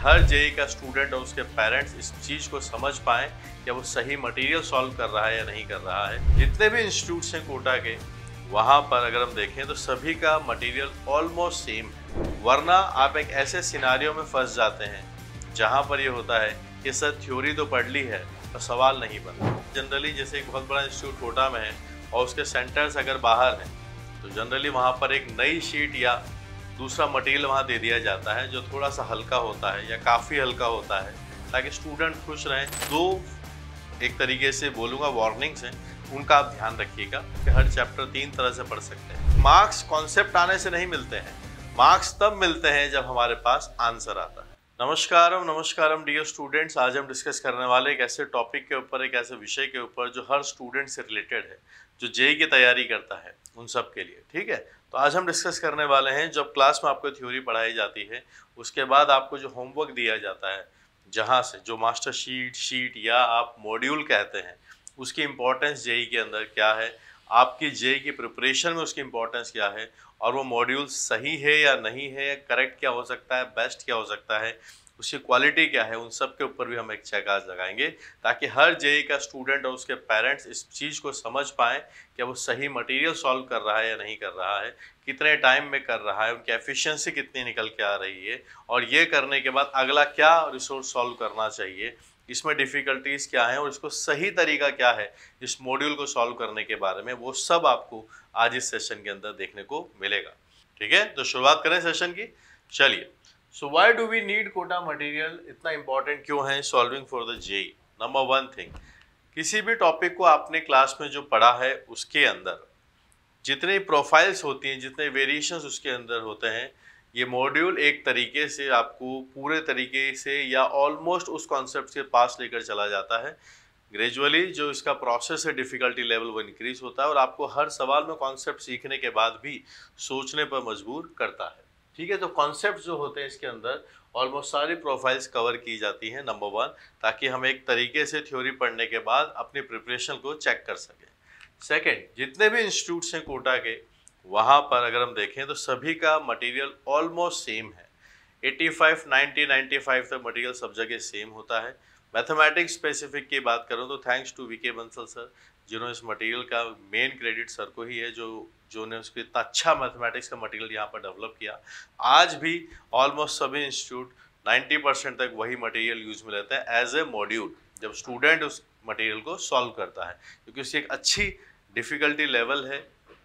हर JEE का student और उसके पेरेंट्स इस चीज़ को समझ पाएँ कि वो सही मटेरियल सॉल्व कर रहा है या नहीं कर रहा है। जितने भी इंस्टीट्यूट्स हैं कोटा के, वहाँ पर अगर हम देखें तो सभी का मटेरियल ऑलमोस्ट सेम है। वरना आप एक ऐसे सिनारियो में फंस जाते हैं जहाँ पर ये होता है कि सर थ्योरी तो पढ़ ली है पर सवाल नहीं बनता। जनरली जैसे एक बहुत बड़ा इंस्टीट्यूट कोटा में है और उसके सेंटर्स अगर बाहर हैं तो जनरली वहाँ पर एक नई शीट या दूसरा मटेरियल वहाँ दे दिया जाता है जो थोड़ा सा हल्का होता है या काफ़ी हल्का होता है, ताकि स्टूडेंट खुश रहें। दो एक तरीके से बोलूँगा वार्निंग्स हैं, उनका आप ध्यान रखिएगा कि हर चैप्टर 3 तरह से पढ़ सकते हैं। मार्क्स कॉन्सेप्ट आने से नहीं मिलते हैं, मार्क्स तब मिलते हैं जब हमारे पास आंसर आता है। नमस्कारम डियर स्टूडेंट्स, आज हम डिस्कस करने वाले एक ऐसे टॉपिक के ऊपर, एक ऐसे विषय के ऊपर जो हर स्टूडेंट से रिलेटेड है, जो जेईई की तैयारी करता है उन सब के लिए। ठीक है, तो आज हम डिस्कस करने वाले हैं, जब क्लास में आपको थ्योरी पढ़ाई जाती है उसके बाद आपको जो होमवर्क दिया जाता है, जहाँ से जो मास्टर शीट या आप मॉड्यूल कहते हैं, उसकी इम्पोर्टेंस जेईई के अंदर क्या है, आपकी जेईई की प्रिपरेशन में उसकी इम्पोर्टेंस क्या है, और वो मॉड्यूल सही है या नहीं है, करेक्ट क्या हो सकता है, बेस्ट क्या हो सकता है, उसकी क्वालिटी क्या है, उन सब के ऊपर भी हम एक चेक आज लगाएंगे, ताकि हर जेईई का स्टूडेंट और उसके पेरेंट्स इस चीज़ को समझ पाएँ कि वो सही मटेरियल सॉल्व कर रहा है या नहीं कर रहा है, कितने टाइम में कर रहा है, उनकी एफिशिएंसी कितनी निकल के आ रही है, और ये करने के बाद अगला क्या रिसोर्स सॉल्व करना चाहिए, इसमें डिफ़िकल्टीज़ क्या हैं और इसको सही तरीका क्या है इस मॉड्यूल को सॉल्व करने के बारे में, वो सब आपको आज इस सेशन के अंदर देखने को मिलेगा। ठीक है, तो शुरुआत करें सेशन की। चलिए, so why do we need Kota material, इतना इंपॉर्टेंट क्यों है solving for the JEE. Number one thing, किसी भी टॉपिक को आपने क्लास में जो पढ़ा है उसके अंदर जितने प्रोफाइल्स होती हैं, जितने वेरिएशंस उसके अंदर होते हैं, ये मॉड्यूल एक तरीके से आपको पूरे तरीके से या ऑलमोस्ट उस कॉन्सेप्ट के पास लेकर चला जाता है। ग्रेजुअली जो इसका प्रोसेस है, डिफ़िकल्टी लेवल वो इंक्रीज होता है और आपको हर सवाल में कॉन्सेप्ट सीखने के बाद भी सोचने पर मजबूर करता है। ठीक है, तो कॉन्सेप्ट जो होते हैं इसके अंदर ऑलमोस्ट सारी प्रोफाइल्स कवर की जाती हैं, नंबर वन, ताकि हम एक तरीके से थ्योरी पढ़ने के बाद अपनी प्रिपरेशन को चेक कर सकें। सेकेंड, जितने भी इंस्टीट्यूट्स हैं कोटा के, वहाँ पर अगर हम देखें तो सभी का मटेरियल ऑलमोस्ट सेम है। 85, 90, 95 तक मटेरियल सब जगह सेम होता है। मैथमेटिक्स स्पेसिफिक की बात करूँ तो thanks to VK Bansal sir, जिन्होंने इस मटेरियल का मेन क्रेडिट सर को ही है, जो ने उसको इतना अच्छा मैथमेटिक्स का मटेरियल यहाँ पर डेवलप किया। आज भी ऑलमोस्ट सभी इंस्टीट्यूट 90% तक वही मटेरियल यूज में लेते हैं एज ए मॉड्यूल, जब स्टूडेंट उस मटेरियल को सॉल्व करता है, क्योंकि उसकी एक अच्छी डिफ़िकल्टी लेवल है,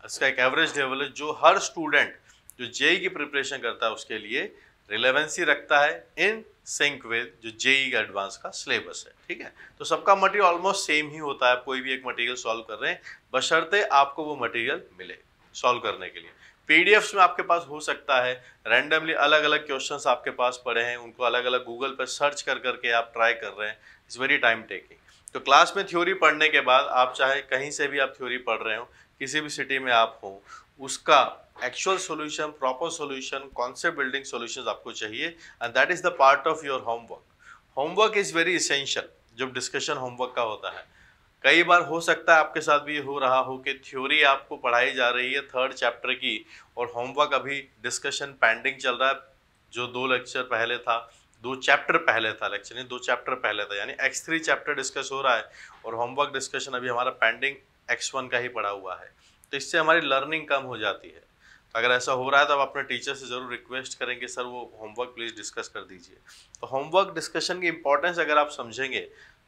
इसका एक एवरेज लेवल है, जो हर स्टूडेंट जो जेईई की प्रिपरेशन करता है उसके लिए रिलेवेंसी रखता है इन सिंक विद जो जेईई का एडवांस का सिलेबस है। ठीक है, तो सबका मटेरियल ऑलमोस्ट सेम ही होता है। आप कोई भी एक मटेरियल सॉल्व कर रहे हैं, बशर्ते आपको वो मटेरियल मिले सॉल्व करने के लिए। पीडीएफ्स में आपके पास हो सकता है रैंडमली अलग अलग क्वेश्चंस आपके पास पड़े हैं, उनको अलग अलग गूगल पर सर्च कर करके आप ट्राई कर रहे हैं, इट्स वेरी टाइम टेकिंग। तो क्लास में थ्योरी पढ़ने के बाद आप चाहे कहीं से भी आप थ्योरी पढ़ रहे हो, किसी भी सिटी में आप हो, उसका actual solution, proper solution, concept building solutions आपको चाहिए, and that is the part of your homework. Homework is very essential जब डिस्कशन होमवर्क का होता है। कई बार हो सकता है आपके साथ भी ये हो रहा हो कि थ्योरी आपको पढ़ाई जा रही है 3rd चैप्टर की, और होमवर्क अभी डिस्कशन पेंडिंग चल रहा है, जो 2 लेक्चर पहले था, 2 चैप्टर पहले था, लेक्चर नहीं 2 चैप्टर पहले था, यानी X3 चैप्टर डिस्कस हो रहा है और होमवर्क डिस्कशन अभी हमारा पेंडिंग X1 का ही पड़ा हुआ है। तो इससे हमारी लर्निंग कम हो जाती है। तो अगर ऐसा हो रहा है तो आप अपने टीचर से ज़रूर रिक्वेस्ट करेंगे, सर वो होमवर्क प्लीज़ डिस्कस कर दीजिए। तो होमवर्क डिस्कशन की इंपॉर्टेंस अगर आप समझेंगे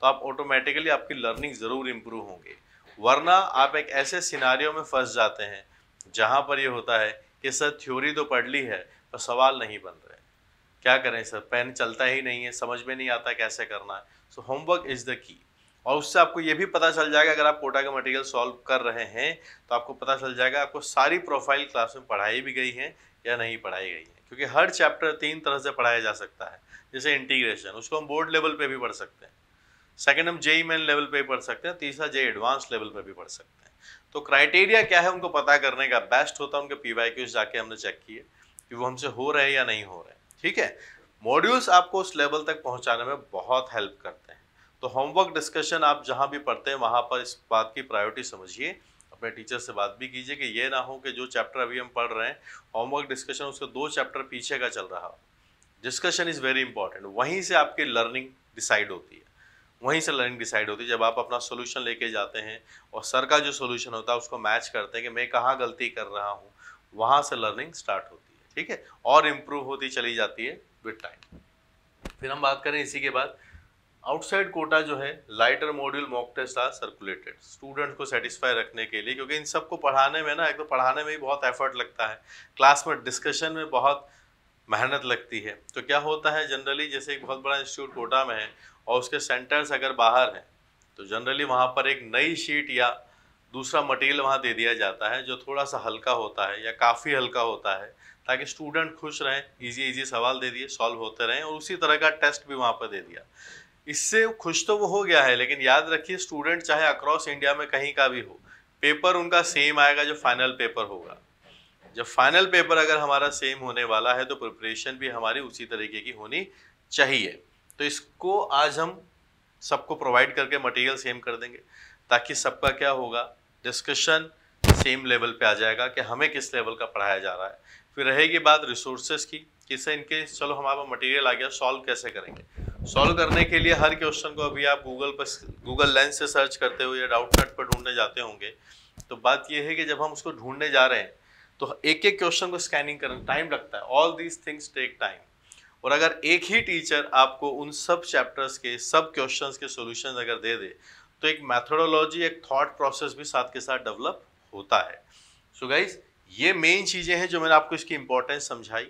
तो आप ऑटोमेटिकली आपकी लर्निंग ज़रूर इम्प्रूव होंगे। वरना आप एक ऐसे सिनारियो में फंस जाते हैं जहाँ पर ये होता है कि सर थ्योरी तो पढ़ ली है पर सवाल नहीं बन रहे, क्या करें सर, पेन चलता ही नहीं है, समझ में नहीं आता कैसे करना है। सो होमवर्क इज़ द की, और उससे आपको ये भी पता चल जाएगा, अगर आप कोटा का मटेरियल सॉल्व कर रहे हैं तो आपको पता चल जाएगा आपको सारी प्रोफाइल क्लास में पढ़ाई भी गई है या नहीं पढ़ाई गई है, क्योंकि हर चैप्टर 3 तरह से पढ़ाया जा सकता है। जैसे इंटीग्रेशन, उसको हम बोर्ड लेवल पे भी पढ़ सकते हैं, सेकंड हम जेईई मेन लेवल पे भी पढ़ सकते हैं, तीसरा जेईई एडवांस लेवल पे भी पढ़ सकते हैं। तो क्राइटेरिया क्या है उनको पता करने का, बेस्ट होता है उनके पीवाईक्यूज जाके हमने चेक किए कि वो हमसे हो रहे हैं या नहीं हो रहे। ठीक है, मॉड्यूल्स आपको उस लेवल तक पहुंचाने में बहुत हेल्प करते हैं। तो होमवर्क डिस्कशन आप जहां भी पढ़ते हैं वहां पर इस बात की प्रायोरिटी समझिए, अपने टीचर से बात भी कीजिए कि ये ना हो कि जो चैप्टर अभी हम पढ़ रहे हैं होमवर्क डिस्कशन उसके 2 चैप्टर पीछे का चल रहा हो, डिस्कशन इज वेरी इंपॉर्टेंट। वहीं से आपकी लर्निंग डिसाइड होती है, वहीं से लर्निंग डिसाइड होती है। जब आप अपना सोल्यूशन लेके जाते हैं और सर का जो सोल्यूशन होता है उसको मैच करते हैं कि मैं कहाँ गलती कर रहा हूँ, वहाँ से लर्निंग स्टार्ट होती है, ठीक है, और इम्प्रूव होती चली जाती है विद टाइम। फिर हम बात करें इसी के बाद आउटसाइड कोटा जो है, lighter module mock test are circulated students को सेटिस्फाई रखने के लिए, क्योंकि इन सबको पढ़ाने में ना, एक तो पढ़ाने में ही बहुत एफर्ट लगता है, क्लास में डिस्कशन में बहुत मेहनत लगती है। तो क्या होता है जनरली, जैसे एक बहुत बड़ा इंस्टीट्यूट कोटा में है और उसके सेंटर्स अगर बाहर हैं, तो जनरली वहाँ पर एक नई शीट या दूसरा मटेरियल वहाँ दे दिया जाता है जो थोड़ा सा हल्का होता है या काफ़ी हल्का होता है, ताकि स्टूडेंट खुश रहें, इजी सवाल दे दिए, सॉल्व होते रहें, और उसी तरह का टेस्ट भी वहाँ पर दे दिया। इससे खुश तो वो हो गया है, लेकिन याद रखिए स्टूडेंट चाहे अक्रॉस इंडिया में कहीं का भी हो, पेपर उनका सेम आएगा जो फाइनल पेपर होगा। जब फाइनल पेपर अगर हमारा सेम होने वाला है तो प्रिपरेशन भी हमारी उसी तरीके की होनी चाहिए। तो इसको आज हम सबको प्रोवाइड करके मटेरियल सेम कर देंगे, ताकि सबका क्या होगा, डिस्कशन सेम लेवल पे आ जाएगा कि हमें किस लेवल का पढ़ाया जा रहा है। फिर रहेगी बात रिसोर्सेज की, किससे इनके चलो हमारा मटेरियल आ गया, सॉल्व कैसे करेंगे। सॉल्व करने के लिए हर क्वेश्चन को अभी आप गूगल लेंस से सर्च करते हो या डाउटनेट पर ढूंढने जाते होंगे, तो बात यह है कि जब हम उसको ढूंढने जा रहे हैं तो एक एक क्वेश्चन को स्कैनिंग करने टाइम लगता है। All these things take time. और अगर एक ही टीचर आपको उन सब चैप्टर्स के सब क्वेश्चंस के सॉल्यूशंस अगर दे दे, तो एक मैथोडोलॉजी, एक थॉट प्रोसेस भी साथ के साथ डेवलप होता है। सो गाइज, ये मेन चीज़ें हैं जो मैंने आपको इसकी इंपॉर्टेंस समझाई।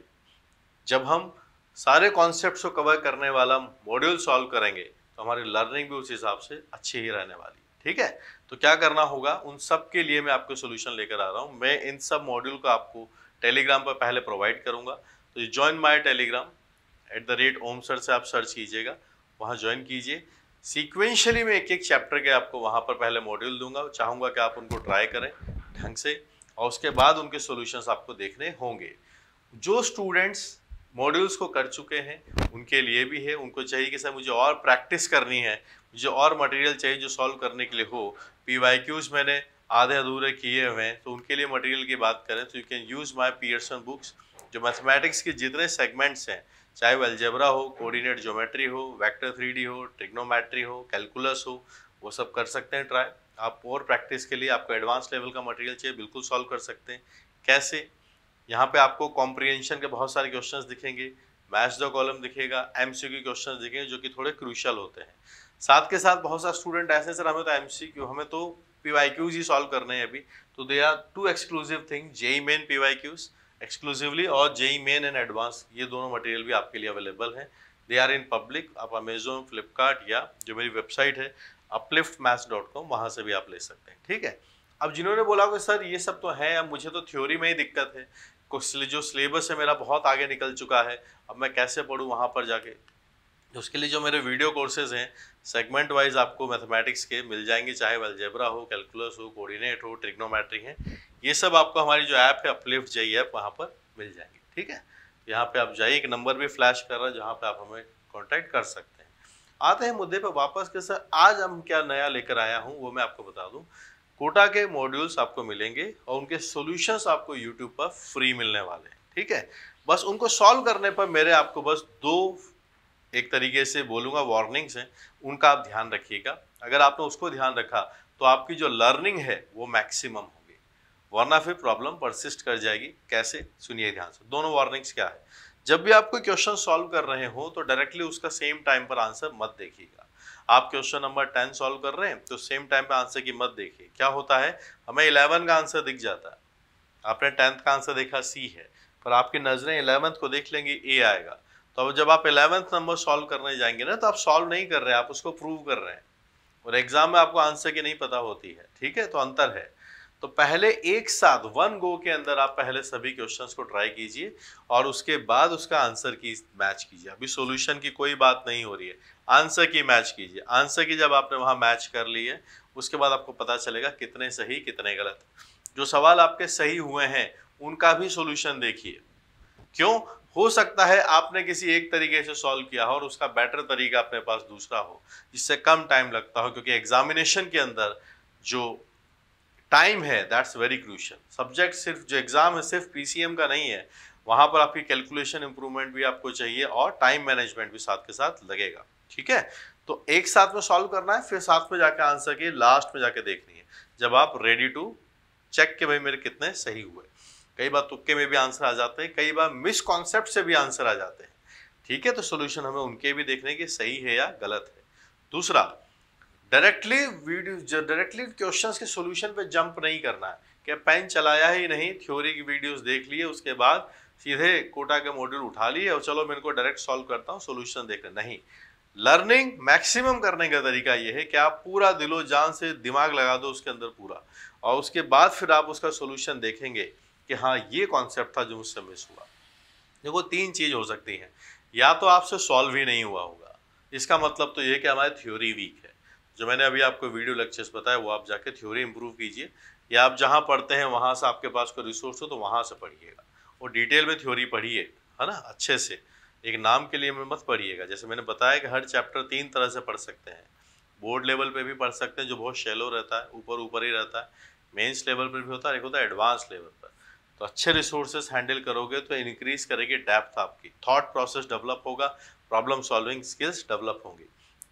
जब हम सारे कॉन्सेप्ट्स को कवर करने वाला मॉड्यूल सॉल्व करेंगे तो हमारी लर्निंग भी उस हिसाब से अच्छी ही रहने वाली, ठीक है। तो क्या करना होगा, उन सब के लिए मैं आपको सोल्यूशन लेकर आ रहा हूँ। मैं इन सब मॉड्यूल को आपको टेलीग्राम पर पहले प्रोवाइड करूँगा। तो ज्वाइन माय टेलीग्राम @OMSir से आप सर्च कीजिएगा, वहाँ ज्वाइन कीजिए। सीक्वेंशियली मैं एक एक चैप्टर के आपको वहाँ पर पहले मॉड्यूल दूंगा, चाहूँगा कि आप उनको ट्राई करें ढंग से, और उसके बाद उनके सॉल्यूशंस आपको देखने होंगे। जो स्टूडेंट्स मॉड्यूल्स को कर चुके हैं उनके लिए भी है, उनको चाहिए कि सर मुझे और प्रैक्टिस करनी है, मुझे और मटेरियल चाहिए जो सॉल्व करने के लिए हो। PYQs मैंने आधे अधूरे किए हुए हैं, तो उनके लिए मटेरियल की बात करें तो you can use my Pearson books. जो मैथमेटिक्स के जितने सेगमेंट्स हैं, चाहे वो अलजेब्रा हो, कोऑर्डिनेट ज्योमेट्री हो, वेक्टर 3D हो, ट्रिग्नोमेट्री हो, कैलकुलस हो, वो सब कर सकते हैं ट्राई। आप और प्रैक्टिस के लिए आपको एडवांस लेवल का मटेरियल चाहिए, बिल्कुल सॉल्व कर सकते हैं। कैसे? यहाँ पे आपको कॉम्प्रिहेंशन के बहुत सारे क्वेश्चंस दिखेंगे, मैच द कॉलम दिखेगा, MCQ क्वेश्चंस दिखेंगे जो कि थोड़े क्रूशियल होते हैं। साथ के साथ बहुत सारे स्टूडेंट ऐसे, सर हमें तो MCQ, हमें तो PYQs ही सॉल्व करने हैं अभी, तो they are two exclusive thing, JEE main PYQs exclusively और JEE मेन एंड एडवांस, ये दोनों मटेरियल भी आपके लिए अवेलेबल हैं। They are in public. आप अमेजोन, फ्लिपकार्ट या जो मेरी वेबसाइट है upliftmaths.com, वहाँ से भी आप ले सकते हैं, ठीक है। अब जिन्होंने बोला कि सर ये सब तो है, अब मुझे तो थ्योरी में ही दिक्कत है, कुछ जो सिलेबस है मेरा बहुत आगे निकल चुका है, अब मैं कैसे पढूं वहाँ पर जाके। उसके लिए जो मेरे वीडियो कोर्सेज हैं सेगमेंट वाइज आपको मैथमेटिक्स के मिल जाएंगे, चाहे अलजेब्रा हो, कैलकुलस हो, कोऑर्डिनेट हो, ट्रिग्नोमेट्री है, ये सब आपको हमारी जो ऐप है अपलिफ्ट JEE ऐप, वहाँ पर मिल जाएंगे, ठीक है। यहाँ पे आप जाइए, एक नंबर भी फ्लैश कर रहा है जहाँ पे आप हमें कॉन्टैक्ट कर सकते हैं। आते हैं मुद्दे पर वापस के, सर आज हम क्या नया लेकर आया हूँ वो मैं आपको बता दूँ। कोटा के मॉड्यूल्स आपको मिलेंगे और उनके सॉल्यूशंस आपको यूट्यूब पर फ्री मिलने वाले हैं, ठीक है। बस उनको सॉल्व करने पर मेरे आपको बस दो, एक तरीके से बोलूँगा वार्निंग्स हैं, उनका आप ध्यान रखिएगा। अगर आपने उसको ध्यान रखा तो आपकी जो लर्निंग है वो मैक्सिमम होगी, वरना फिर प्रॉब्लम परसिस्ट कर जाएगी। कैसे, सुनिए ध्यान से। दोनों वार्निंग्स क्या है, जब भी आप कोई क्वेश्चन सॉल्व कर रहे हो तो डायरेक्टली उसका सेम टाइम पर आंसर मत देखिएगा। आप क्वेश्चन नंबर 10 सॉल्व कर रहे हैं तो सेम टाइम पे आंसर की मत देखिए। क्या होता है, हमें 11 का आंसर दिख जाता है, आपने 10th का आंसर देखा C है, पर आपकी नजरें 11th को देख लेंगी A आएगा। तो अब जब आप 11th नंबर सॉल्व करने जाएंगे ना, तो आप सॉल्व नहीं कर रहे हैं, आप उसको प्रूव कर रहे हैं, और एग्जाम में आपको आंसर की नहीं पता होती है, ठीक है। तो अंतर है। तो पहले एक साथ 1 गो के अंदर आप पहले सभी क्वेश्चंस को ट्राई कीजिए और उसके बाद उसका आंसर की मैच कीजिए। अभी सॉल्यूशन की कोई बात नहीं हो रही है, आंसर की मैच कीजिए। आंसर की जब आपने वहां मैच कर ली है, उसके बाद आपको पता चलेगा कितने सही कितने गलत। जो सवाल आपके सही हुए हैं उनका भी सॉल्यूशन देखिए। क्यों, हो सकता है आपने किसी एक तरीके से सॉल्व किया हो और उसका बेटर तरीका अपने पास दूसरा हो, जिससे कम टाइम लगता हो, क्योंकि एग्जामिनेशन के अंदर जो टाइम है दैट्स वेरी क्रूशियल। सब्जेक्ट सिर्फ जो एग्जाम है सिर्फ PCM का नहीं है, वहां पर आपकी कैलकुलेशन इंप्रूवमेंट भी आपको चाहिए और टाइम मैनेजमेंट भी साथ के साथ लगेगा। ठीक है, तो एक साथ में सॉल्व करना है, फिर साथ में जाके आंसर की लास्ट में जाके देखनी है जब आप रेडी टू चेक के भाई मेरे कितने सही हुए। कई बार तुक्के में भी आंसर आ जाते हैं, कई बार मिस कॉन्सेप्ट से भी आंसर आ जाते हैं। ठीक है, तो सोल्यूशन हमें उनके भी देखने की सही है या गलत है। दूसरा, डायरेक्टली क्वेश्चंस के सॉल्यूशन पे जंप नहीं करना है कि पेन चलाया ही नहीं, थ्योरी की वीडियोस देख लिए, उसके बाद सीधे कोटा के मॉड्यूल उठा लिए और चलो मैं इनको डायरेक्ट सॉल्व करता हूँ, सॉल्यूशन देखना नहीं। लर्निंग मैक्सिमम करने का तरीका ये है कि आप पूरा दिलो जान से दिमाग लगा दो उसके अंदर पूरा, और उसके बाद फिर आप उसका सॉल्यूशन देखेंगे कि हाँ ये कॉन्सेप्ट था जो मुझसे मिस हुआ। देखो, तीन चीज हो सकती है, या तो आपसे सॉल्व ही नहीं हुआ होगा, इसका मतलब तो ये कि हमारी थ्योरी वीक है। जो मैंने अभी आपको वीडियो लेक्चर्स बताया वो आप जाके थ्योरी इंप्रूव कीजिए, या आप जहाँ पढ़ते हैं वहाँ से आपके पास कोई रिसोर्स हो तो वहाँ से पढ़िएगा और डिटेल में थ्योरी पढ़िए, है ना, अच्छे से। एक नाम के लिए मत पढ़िएगा। जैसे मैंने बताया कि हर चैप्टर 3 तरह से पढ़ सकते हैं। बोर्ड लेवल पे भी पढ़ सकते हैं जो बहुत शैलो रहता है, ऊपर ऊपर ही रहता है। मेंस लेवल पर भी होता है, एक होता है एडवांस लेवल पर। तो अच्छे रिसोर्सेज हैंडल करोगे तो इंक्रीज करेगी डेप्थ, आपकी थॉट प्रोसेस डेवलप होगा, प्रॉब्लम सॉल्विंग स्किल्स डेवलप होंगी।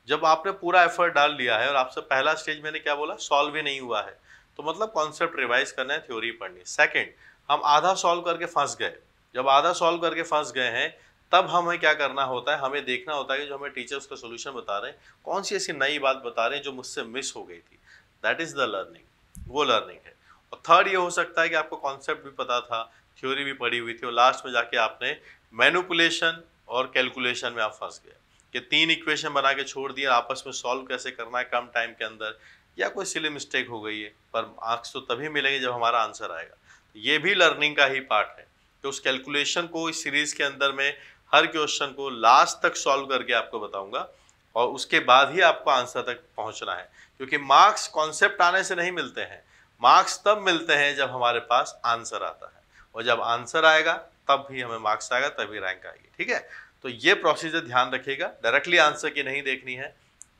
जब आपने पूरा एफर्ट डाल दिया है और आपसे पहला स्टेज मैंने क्या बोला, सॉल्व ही नहीं हुआ है, तो मतलब कॉन्सेप्ट रिवाइज करना है, थ्योरी पढ़नी है। सेकंड, हम आधा सॉल्व करके फंस गए। जब आधा सॉल्व करके फंस गए हैं तब हमें क्या करना होता है, हमें देखना होता है कि जो हमें टीचर्स का सोल्यूशन बता रहे हैं कौन सी ऐसी नई बात बता रहे हैं जो मुझसे मिस हो गई थी। दैट इज द लर्निंग, वो लर्निंग है। और थर्ड ये हो सकता है कि आपको कॉन्सेप्ट भी पता था, थ्योरी भी पढ़ी हुई थी, और लास्ट में जाके आपने मैनिपुलेशन और कैलकुलेशन में आप फंस गए कि 3 इक्वेशन बना के छोड़ दिया, आपस में सॉल्व कैसे करना है कम टाइम के अंदर, या कोई सिली मिस्टेक हो गई है। पर मार्क्स तो तभी मिलेंगे जब हमारा आंसर आएगा। ये भी लर्निंग का ही पार्ट है कि उस कैलकुलेशन को इस सीरीज के अंदर में हर क्वेश्चन को लास्ट तक सॉल्व करके आपको बताऊंगा, और उसके बाद ही आपको आंसर तक पहुंचना है। क्योंकि मार्क्स कॉन्सेप्ट आने से नहीं मिलते हैं, मार्क्स तब मिलते हैं जब हमारे पास आंसर आता है, और जब आंसर आएगा तब भी हमें मार्क्स आएगा, तभी रैंक आएगी। ठीक है, तो ये प्रोसीजर ध्यान रखिएगा, डायरेक्टली आंसर की नहीं देखनी है।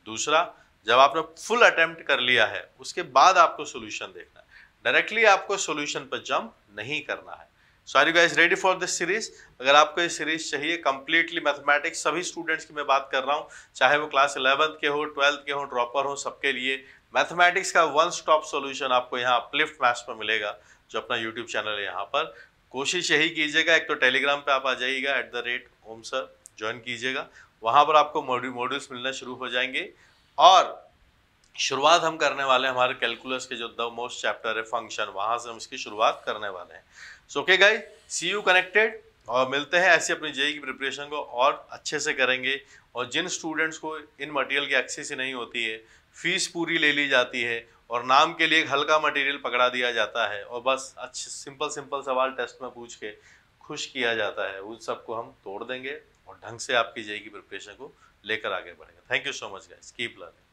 दूसरा, जब आपने फुल अटेम्प्ट कर लिया है उसके बाद आपको सोल्यूशन देखना है, डायरेक्टली आपको सोल्यूशन पर जंप नहीं करना है। So are you guys ready for this series? अगर आपको ये सीरीज चाहिए कंप्लीटली मैथमेटिक्स, सभी स्टूडेंट्स की मैं बात कर रहा हूँ, चाहे वो क्लास 11th के हो, 12th के हो, ड्रॉपर हो, सबके लिए मैथमेटिक्स का वन स्टॉप सोल्यूशन आपको यहाँ अपलिफ्ट मैथ्स पर मिलेगा, जो अपना यूट्यूब चैनल है। यहाँ पर कोशिश यही कीजिएगा, एक तो टेलीग्राम पे आप आ जाइएगा @OmSir ज्वाइन कीजिएगा, वहाँ पर आपको मॉड्यूल्स मिलना शुरू हो जाएंगे। और शुरुआत हम करने वाले हैं हमारे कैलकुलस के जो द मोस्ट चैप्टर है फंक्शन, वहाँ से हम इसकी शुरुआत करने वाले हैं। So okay guys, see you connected, और मिलते हैं ऐसे अपनी जेईई की प्रिपरेशन को और अच्छे से करेंगे। और जिन स्टूडेंट्स को इन मटेरियल की एक्सेस ही नहीं होती है, फीस पूरी ले ली जाती है और नाम के लिए एक हल्का मटेरियल पकड़ा दिया जाता है और बस अच्छे सिंपल सवाल टेस्ट में पूछ के खुश किया जाता है, उन सबको हम तोड़ देंगे और ढंग से आपकी जेईई की प्रिपरेशन को लेकर आगे बढ़ेंगे। Thank you so much guys, keep learning.